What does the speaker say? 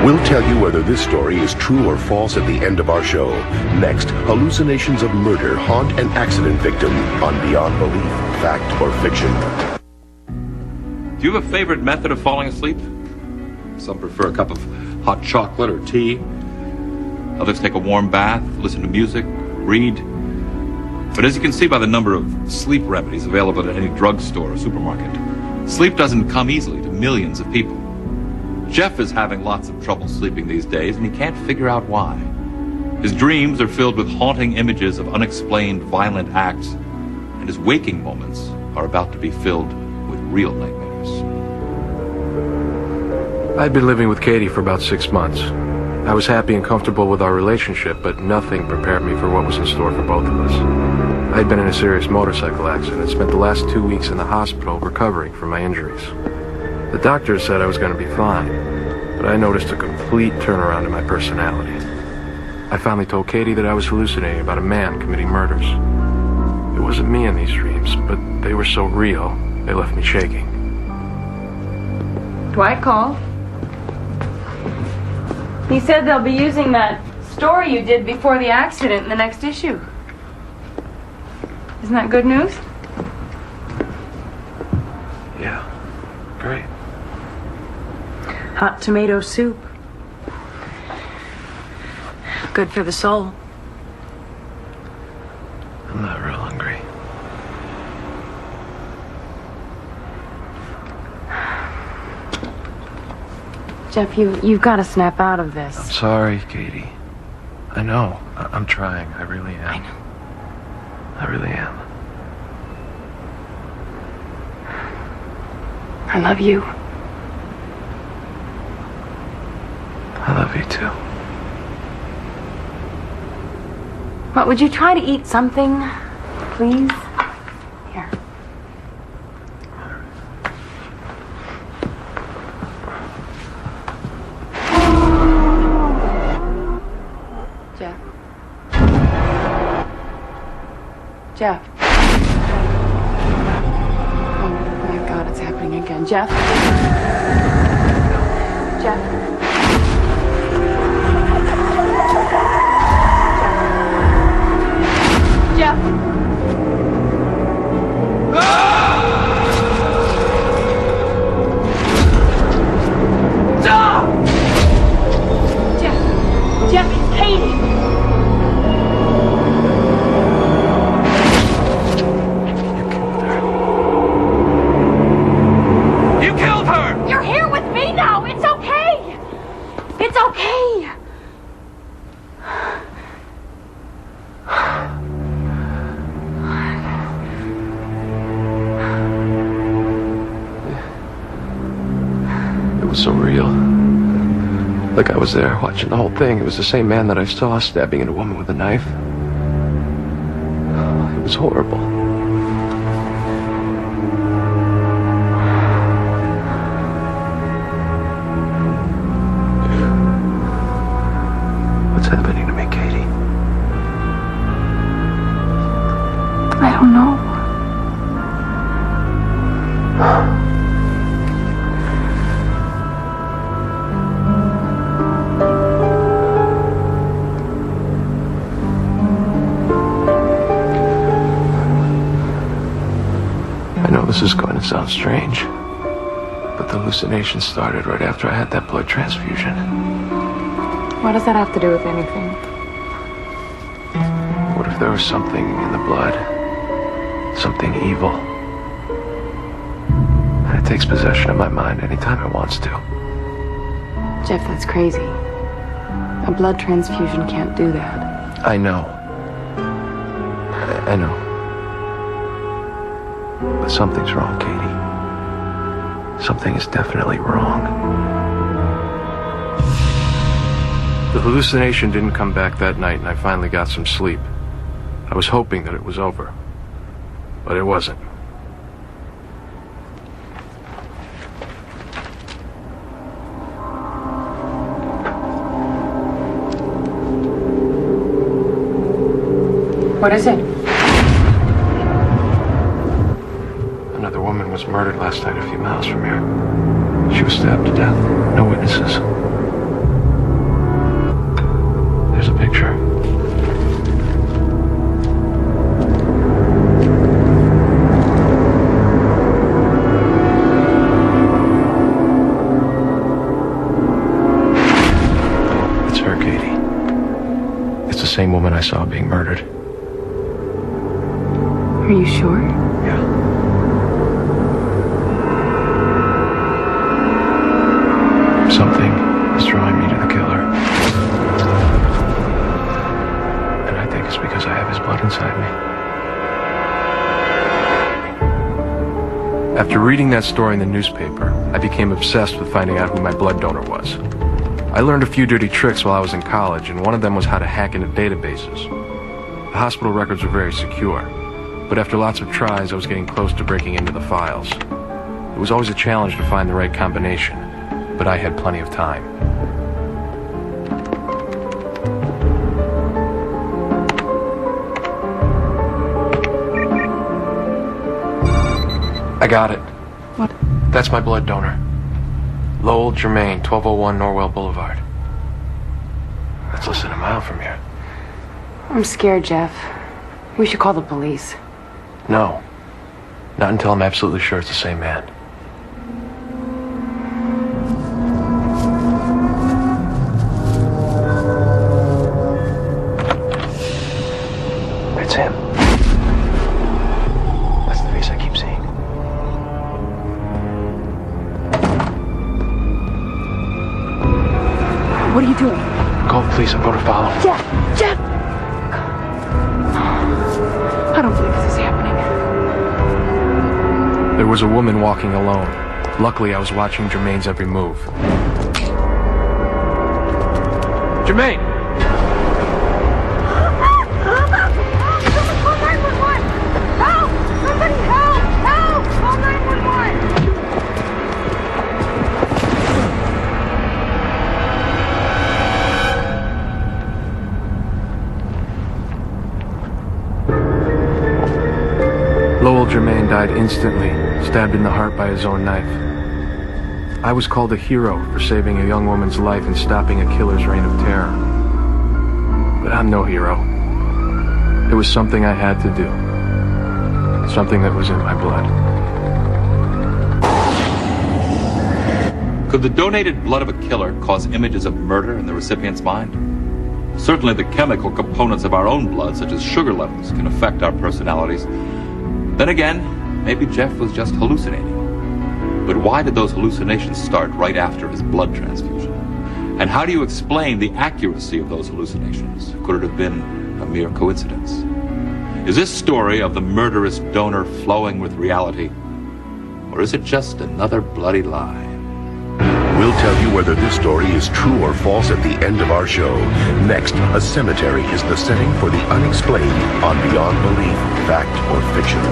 We'll tell you whether this story is true or false at the end of our show. Next, hallucinations of murder haunt an accident victim on Beyond Belief, Fact or Fiction. Do you have a favorite method of falling asleep? Some prefer a cup of hot chocolate or tea. Others take a warm bath, listen to music, read. But as you can see by the number of sleep remedies available at any drugstore or supermarket, sleep doesn't come easily to millions of people. Jeff is having lots of trouble sleeping these days, and he can't figure out why. His dreams are filled with haunting images of unexplained violent acts, and his waking moments are about to be filled with real nightmares. I'd been living with Katie for about 6 months. I was happy and comfortable with our relationship, but nothing prepared me for what was in store for both of us. I'd been in a serious motorcycle accident and spent the last 2 weeks in the hospital recovering from my injuries. The doctors said I was going to be fine, but I noticed a complete turnaround in my personality. I finally told Katie that I was hallucinating about a man committing murders. It wasn't me in these dreams, but they were so real, they left me shaking. Dwight called. He said they'll be using that story you did before the accident in the next issue. Isn't that good news? Yeah, great. Hot tomato soup. Good for the soul. I'm not real hungry. Jeff, you've got to snap out of this. I'm sorry, Katie. I know. I'm trying. I really am. I know. I really am. I love you. I love you too. What, would you try to eat something, please? Here. Jeff. Jeff. Oh my God, it's happening again. Jeff. Jeff. Jeff. Stop! Jeff. Jeff, it's Katie. You killed her! You're here with me now. It's okay. It's okay. It was so real. Like I was there watching the whole thing. It was the same man that I saw stabbing at a woman with a knife. It was horrible. What's happening to me, Katie? I don't know. I know this is going to sound strange, but the hallucination started right after I had that blood transfusion. What does that have to do with anything? What if there was something in the blood? Something evil? And it takes possession of my mind anytime it wants to. Jeff, that's crazy. A blood transfusion can't do that. I know. I know. But something's wrong, Katie. Something is definitely wrong. The hallucination didn't come back that night, and I finally got some sleep. I was hoping that it was over, but it wasn't. What is it? Another woman was murdered last night a few miles from here. She was stabbed to death. No witnesses. her, Katie. It's the same woman I saw being murdered. Are you sure? Yeah. Something is drawing me to the killer. And I think it's because I have his blood inside me. After reading that story in the newspaper, I became obsessed with finding out who my blood donor was. I learned a few dirty tricks while I was in college, and one of them was how to hack into databases. The hospital records were very secure, but after lots of tries, I was getting close to breaking into the files. It was always a challenge to find the right combination, but I had plenty of time. I got it. What? That's my blood donor. Lowell Germain, 1201 Norwell Boulevard. That's less than a mile from here. I'm scared, Jeff. We should call the police. No. Not until I'm absolutely sure it's the same man. It's him. That's the face I keep seeing. What are you doing? Call the police. I'm going to follow him. Jeff! Jeff! I don't believe this is happening. There was a woman walking alone. Luckily, I was watching Germain's every move. Germain! Call 911! Help! Somebody help! Help! Call 911! Lowell Germain died instantly, stabbed in the heart by his own knife. I was called a hero for saving a young woman's life and stopping a killer's reign of terror. But I'm no hero. It was something I had to do. Something that was in my blood. Could the donated blood of a killer cause images of murder in the recipient's mind? Certainly the chemical components of our own blood, such as sugar levels, can affect our personalities. Then again, maybe Jeff was just hallucinating. But why did those hallucinations start right after his blood transfusion? And how do you explain the accuracy of those hallucinations? Could it have been a mere coincidence? Is this story of the murderous donor flowing with reality? Or is it just another bloody lie? We'll tell you whether this story is true or false at the end of our show. Next, a cemetery is the setting for the unexplained on Beyond Belief, Fact or Fiction.